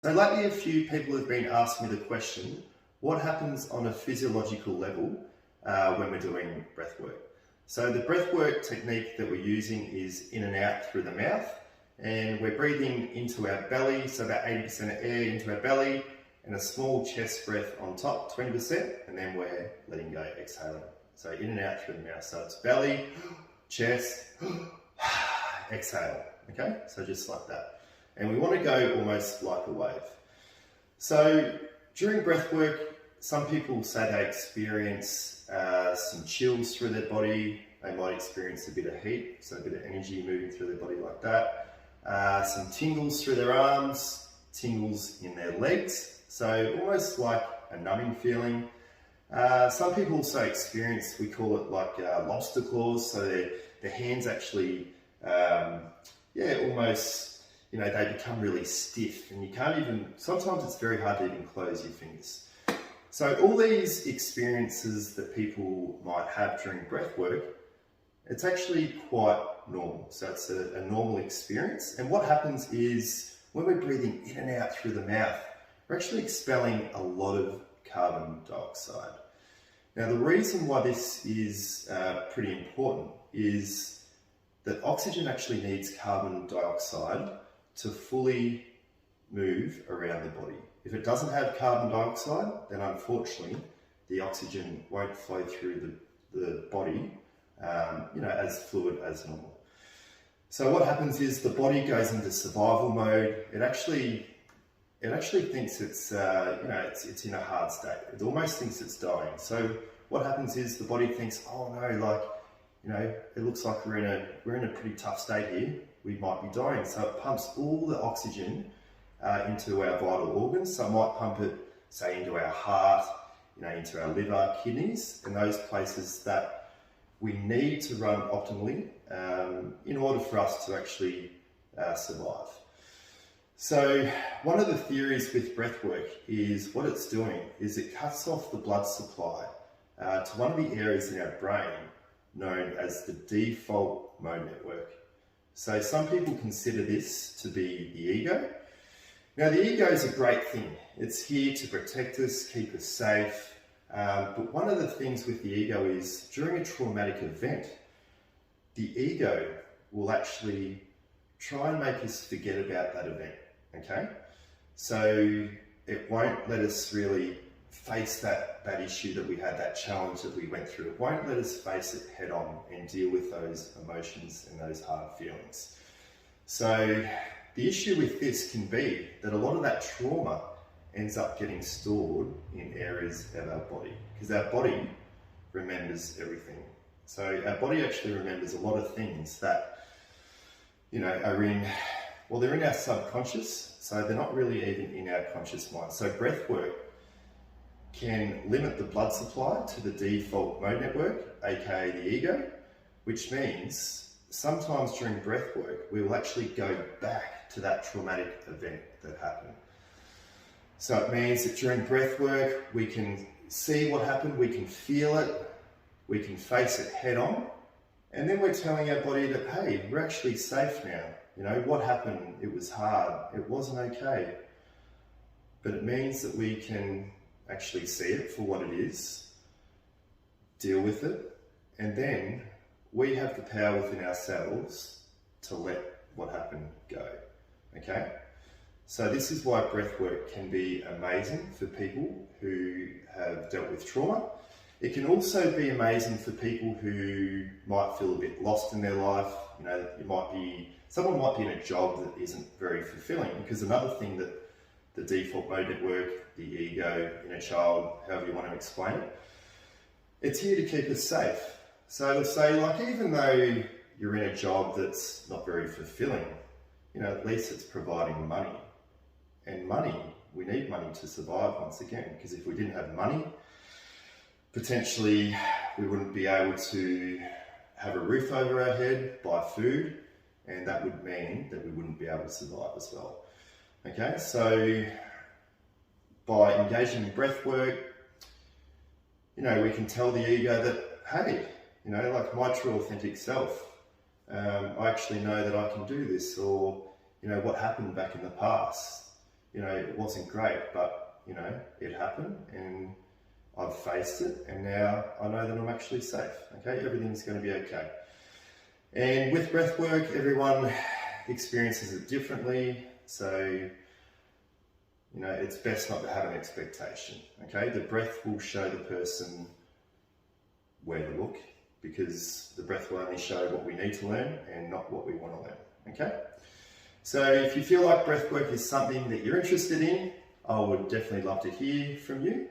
So lately a few people have been asking me the question, what happens on a physiological level when we're doing breath work? So the breath work technique that we're using is in and out through the mouth, and we're breathing into our belly, so about 80% of air into our belly, and a small chest breath on top, 20%, and then we're letting go, exhaling. So in and out through the mouth. So it's belly, chest, exhale, okay? So just like that. And we want to go almost like a wave. So during breath work, some people say they experience some chills through their body. They might experience a bit of heat, so a bit of energy moving through their body like that. Some tingles through their arms, tingles in their legs, so almost like a numbing feeling. Some people also experience, we call it like lobster claws, so their hands actually, almost, they become really stiff, and you can't even, sometimes it's very hard to even close your fingers. So all these experiences that people might have during breath work, it's actually quite normal. So it's a normal experience. And what happens is when we're breathing in and out through the mouth, we're actually expelling a lot of carbon dioxide. Now, the reason why this is pretty important is that oxygen actually needs carbon dioxide to fully move around the body. If it doesn't have carbon dioxide, then unfortunately the oxygen won't flow through the body as fluid as normal. So what happens is the body goes into survival mode. It actually thinks it's it's in a hard state. It almost thinks it's dying. So what happens is the body thinks, oh no, it looks like we're in a pretty tough state here. We might be dying. So it pumps all the oxygen into our vital organs. So it might pump it, say, into our heart, into our liver, kidneys, and those places that we need to run optimally in order for us to actually survive. So one of the theories with breath work is what it's doing is it cuts off the blood supply to one of the areas in our brain known as the default mode network. So some people consider this to be the ego. Now the ego is a great thing. It's here to protect us, keep us safe. But one of the things with the ego is during a traumatic event, the ego will actually try and make us forget about that event, okay? So it won't let us really face that issue that we had, that challenge that we went through. It won't let us face it head on and deal with those emotions and those hard feelings. So the issue with this can be that a lot of that trauma ends up getting stored in areas of our body, because our body remembers everything. So our body actually remembers a lot of things that, are they're in our subconscious, so they're not really even in our conscious mind. So breath work can limit the blood supply to the default mode network, aka the ego, which means sometimes during breath work, we will actually go back to that traumatic event that happened. So it means that during breath work, we can see what happened, we can feel it, we can face it head on, and then we're telling our body that, hey, we're actually safe now. What happened, it was hard, it wasn't okay. But it means that we can actually see it for what it is, deal with it, and then we have the power within ourselves to let what happened go, okay? So this is why breath work can be amazing for people who have dealt with trauma. It can also be amazing for people who might feel a bit lost in their life. Someone might be in a job that isn't very fulfilling, because another thing that the default mode network, the ego, inner child, however you want to explain it, it's here to keep us safe. So to say, even though you're in a job that's not very fulfilling, at least it's providing money. And money, we need money to survive once again, because if we didn't have money, potentially we wouldn't be able to have a roof over our head, buy food, and that would mean that we wouldn't be able to survive as well. Okay, so by engaging in breath work, we can tell the ego that, hey, my true authentic self, I actually know that I can do this, or, what happened back in the past, you know, it wasn't great, but, you know, it happened and I've faced it, and now I know that I'm actually safe, okay? Everything's going to be okay. And with breath work, everyone experiences it differently, so, you know, it's best not to have an expectation, okay? The breath will show the person where to look, because the breath will only show what we need to learn and not what we want to learn, okay? So if you feel like breath work is something that you're interested in, I would definitely love to hear from you.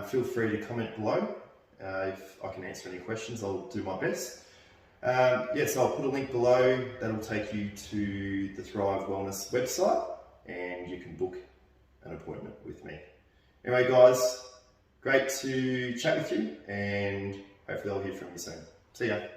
Feel free to comment below. If I can answer any questions, I'll do my best. Yes, I'll put a link below that'll take you to the Thrive Wellness website, and you can book an appointment with me. Anyway, guys, great to chat with you, and hopefully I'll hear from you soon. See ya.